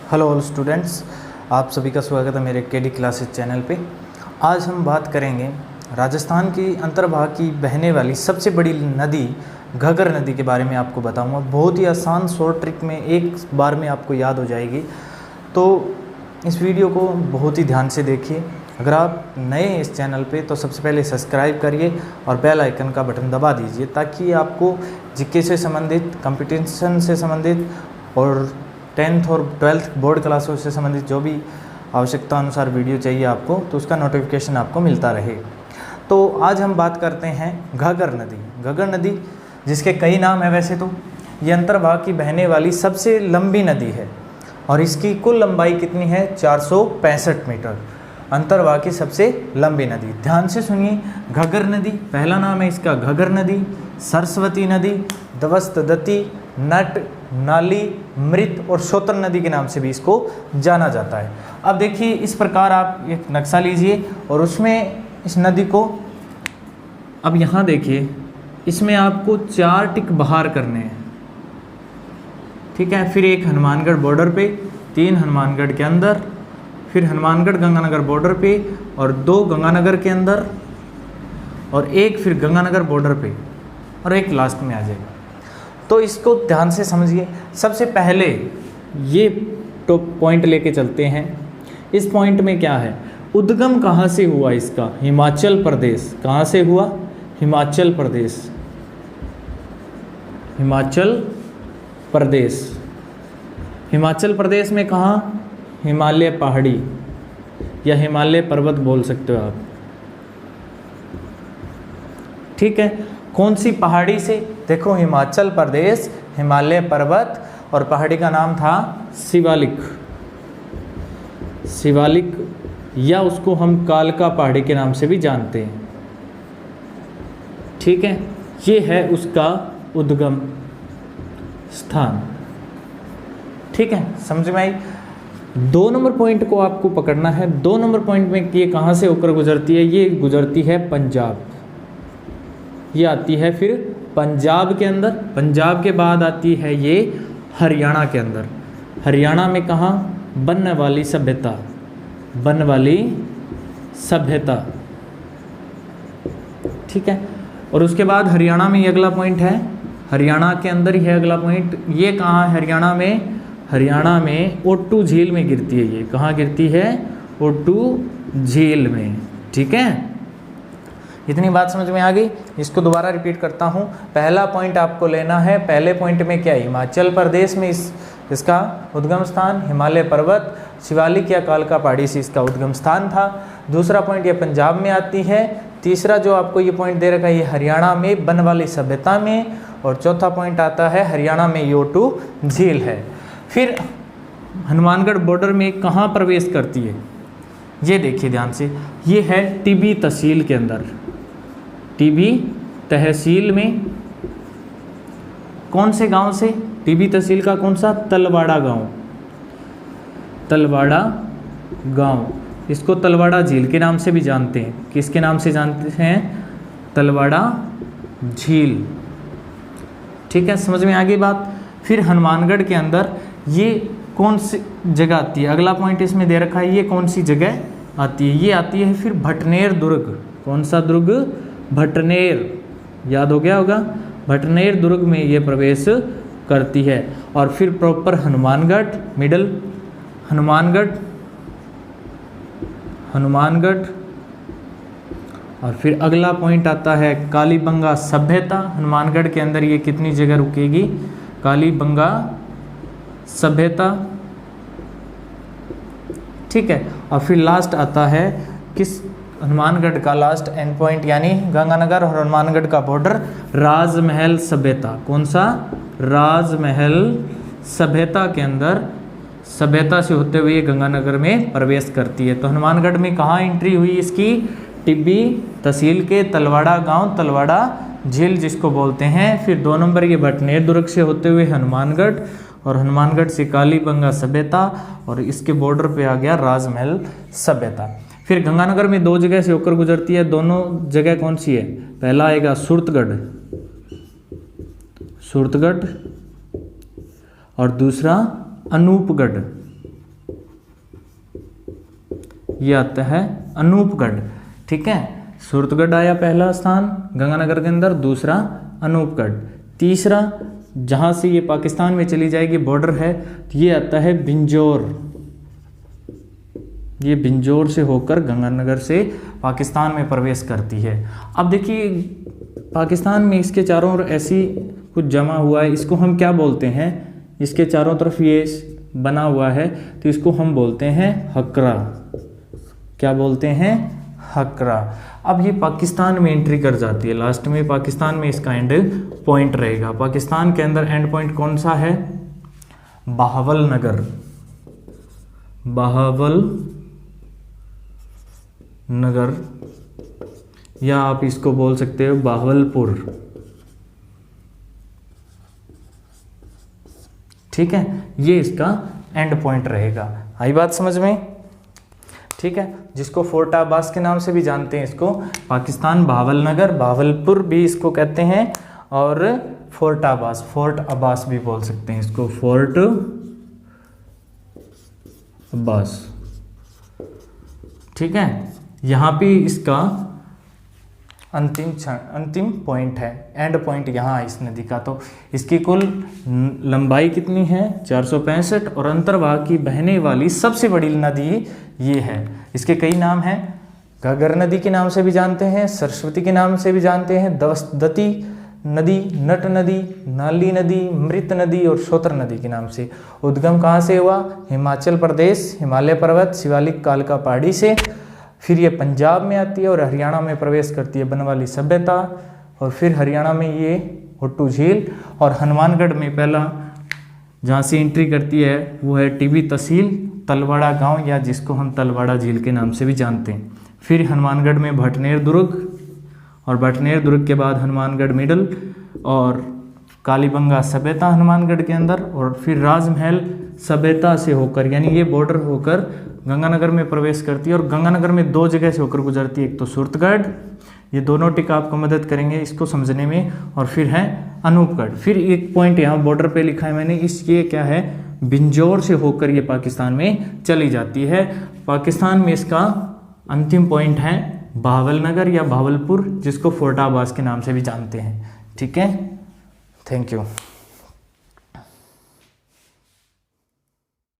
Hello all students, आप सभी का स्वागत है मेरे केडी क्लासेस चैनल पे। आज हम बात करेंगे राजस्थान की अंतर्भाग की बहने वाली सबसे बड़ी नदी घग्गर नदी के बारे में आपको बताऊंगा। बहुत ही आसान शॉर्ट ट्रिक में एक बार में आपको याद हो जाएगी, तो इस वीडियो को बहुत ही ध्यान से देखिए। अगर आप नए हैं इस चैनल पे तो सबसे पहले सब्सक्राइब करिए और बेल आइकन का बटन दबा दीजिए, ताकि आपको जीके से संबंधित, कंपटीशन से संबंधित और 10th और 12th बोर्ड क्लासों से संबंधित जो भी आवश्यकता अनुसार वीडियो चाहिए आपको, तो उसका नोटिफिकेशन आपको मिलता रहे। तो आज हम बात करते हैं घग्गर नदी। घग्गर नदी जिसके कई नाम है, वैसे तो ये अंतर्भाग की बहने वाली सबसे लंबी नदी है और इसकी कुल लंबाई कितनी है? 465 मीटर। अंतर्भाग की सबसे लंबी नदी। ध्यान से सुनिए, घग्गर नदी, पहला नाम है इसका घग्गर नदी, सरस्वती नदी, दवस्तदती, नट, नाली, मृत और शोतन नदी के नाम से भी इसको जाना जाता है। अब देखिए, इस प्रकार आप एक नक्शा लीजिए और उसमें इस नदी को, अब यहाँ देखिए, इसमें आपको 4 टिक बाहर करने हैं, ठीक है। फिर एक हनुमानगढ़ बॉर्डर पे, 3 हनुमानगढ़ के अंदर, फिर हनुमानगढ़ गंगानगर बॉर्डर पे और 2 गंगानगर के अंदर और एक फिर गंगानगर बॉर्डर पे और एक लास्ट में आ जाएगा। तो इसको ध्यान से समझिए। सबसे पहले ये टॉप पॉइंट लेके चलते हैं। इस पॉइंट में क्या है? उद्गम कहाँ से हुआ इसका? हिमाचल प्रदेश। कहाँ से हुआ? हिमाचल प्रदेश। हिमाचल प्रदेश। हिमाचल प्रदेश में कहाँ? हिमालय पहाड़ी या हिमालय पर्वत बोल सकते हो आप, ठीक है। कौन सी पहाड़ी से? देखो, हिमाचल प्रदेश, हिमालय पर्वत और पहाड़ी का नाम था शिवालिक। शिवालिक या उसको हम कालका पहाड़ी के नाम से भी जानते हैं, ठीक है। ये है उसका उद्गम स्थान, ठीक है। समझ में आई? 2 नंबर पॉइंट को आपको पकड़ना है। 2 नंबर पॉइंट में ये कहाँ से होकर गुजरती है? ये गुजरती है पंजाब। ये आती है फिर पंजाब के अंदर। पंजाब के बाद आती है ये हरियाणा के अंदर। हरियाणा में कहाँ? बनवाली सभ्यता। बनवाली सभ्यता, ठीक है। और उसके बाद हरियाणा में ये अगला पॉइंट है, हरियाणा के अंदर ही है अगला पॉइंट। ये कहाँ है हरियाणा में? हरियाणा में ओट्टू झील में गिरती है। ये कहाँ गिरती है? ओट्टू झील में, ठीक है। इतनी बात समझ में आ गई? इसको दोबारा रिपीट करता हूँ। पहला पॉइंट आपको लेना है। पहले पॉइंट में क्या है? हिमाचल प्रदेश में इसका उद्गम स्थान, हिमालय पर्वत, शिवालिक या कालका पहाड़ी से इसका उद्गम स्थान था। दूसरा पॉइंट ये पंजाब में आती है। तीसरा जो आपको ये पॉइंट दे रखा है, ये हरियाणा में बनवाली सभ्यता में। और चौथा पॉइंट आता है हरियाणा में योटू झील है। फिर हनुमानगढ़ बॉर्डर में कहाँ प्रवेश करती है? ये देखिए ध्यान से, ये है टिब्बी तहसील के अंदर। टिब्बी तहसील में कौन से गांव से? टिब्बी तहसील का कौन सा? तलवाड़ा गांव। तलवाड़ा गांव, इसको तलवाड़ा झील के नाम से भी जानते हैं। किसके नाम से जानते हैं? तलवाड़ा झील, ठीक है। समझ में आ गई बात? फिर हनुमानगढ़ के अंदर ये कौन सी जगह आती है? अगला पॉइंट इसमें दे रखा है, ये कौन सी जगह आती है? ये आती है फिर भटनेर दुर्ग। कौन सा दुर्ग? भटनेर, याद हो गया होगा। भटनेर दुर्ग में ये प्रवेश करती है। और फिर प्रॉपर हनुमानगढ़, मिडल हनुमानगढ़, हनुमानगढ़। और फिर अगला पॉइंट आता है कालीबंगा सभ्यता। हनुमानगढ़ के अंदर ये कितनी जगह रुकेगी? कालीबंगा सभ्यता, ठीक है। और फिर लास्ट आता है किस? हनुमानगढ़ का लास्ट एंड पॉइंट, यानी गंगानगर और हनुमानगढ़ का बॉर्डर, राजमहल सभ्यता। कौन सा? राजमहल सभ्यता के अंदर, सभ्यता से होते हुए गंगानगर में प्रवेश करती है। तो हनुमानगढ़ में कहाँ एंट्री हुई इसकी? टिब्बी तहसील के तलवाड़ा गांव, तलवाड़ा झील जिसको बोलते हैं। फिर 2 नंबर ये भटनेर दुर्ग से होते हुए हनुमानगढ़, और हनुमानगढ़ से कालीबंगा सभ्यता, और इसके बॉर्डर पे आ गया राजमहल सभ्यता। फिर गंगानगर में 2 जगह से होकर गुजरती है। दोनों जगह कौन सी है? पहला आएगा सूरतगढ़, सूरतगढ़, और दूसरा अनूपगढ़, ये आता है अनूपगढ़। ठीक है, सूरतगढ़ आया पहला स्थान गंगानगर के अंदर, दूसरा अनूपगढ़। तीसरा जहाँ से ये पाकिस्तान में चली जाएगी बॉर्डर है, तो ये आता है बिंजौर। ये बिंजौर से होकर गंगानगर से पाकिस्तान में प्रवेश करती है। अब देखिए पाकिस्तान में इसके चारों ओर ऐसी कुछ जमा हुआ है, इसको हम क्या बोलते हैं, इसके चारों तरफ ये बना हुआ है तो इसको हम बोलते हैं हकरा। क्या बोलते हैं, हकरा। अब ये पाकिस्तान में एंट्री कर जाती है, लास्ट में पाकिस्तान में इसका एंड पॉइंट रहेगा। पाकिस्तान के अंदर एंड पॉइंट कौन सा है, बहावल नगर, बहावल नगर, या आप इसको बोल सकते हो बहावलपुर। ठीक है, ये इसका एंड पॉइंट रहेगा। आई बात समझ में? ठीक है, जिसको फोर्ट अब्बास के नाम से भी जानते हैं, इसको पाकिस्तान बहावल नगर, बहावलपुर भी इसको कहते हैं, और फोर्ट अब्बास भी बोल सकते हैं इसको, फोर्ट अब्बास। ठीक है, यहाँ पे इसका अंतिम पॉइंट है, एंड पॉइंट यहाँ है इस नदी का। तो इसकी कुल लंबाई कितनी है, 465, और अंतर्वाह की बहने वाली सबसे बड़ी नदी ये है। इसके कई नाम हैं, घग्गर नदी के नाम से भी जानते हैं, सरस्वती के नाम से भी जानते हैं, दती नदी, नट नदी, नाली नदी, मृत नदी और सोतर नदी के नाम से। उद्गम कहाँ से हुआ, हिमाचल प्रदेश, हिमालय पर्वत, शिवालिक कालका पहाड़ी से। फिर ये पंजाब में आती है और हरियाणा में प्रवेश करती है बनवाली सभ्यता, और फिर हरियाणा में ये हुट्टू झील, और हनुमानगढ़ में पहला जहाँ से एंट्री करती है वो है टीबी तहसील, तलवाड़ा गांव, या जिसको हम तलवाड़ा झील के नाम से भी जानते हैं। फिर हनुमानगढ़ में भटनेर दुर्ग, और भटनेर दुर्ग के बाद हनुमानगढ़ मिडल, और कालीबंगा सभ्यता हनुमानगढ़ के अंदर, और फिर राजमहल सभ्यता से होकर, यानी ये बॉर्डर होकर गंगानगर में प्रवेश करती है। और गंगानगर में दो जगह से होकर गुजरती है, एक तो सूरतगढ़, ये दोनों टिक आपको मदद करेंगे इसको समझने में, और फिर है अनूपगढ़। फिर एक पॉइंट यहाँ बॉर्डर पे लिखा है मैंने, ये क्या है, बिंजौर से होकर ये पाकिस्तान में चली जाती है। पाकिस्तान में इसका अंतिम पॉइंट है बहावल नगर या बहावलपुर, जिसको फोर्ट अब्बास के नाम से भी जानते हैं। ठीक है, थैंक यू।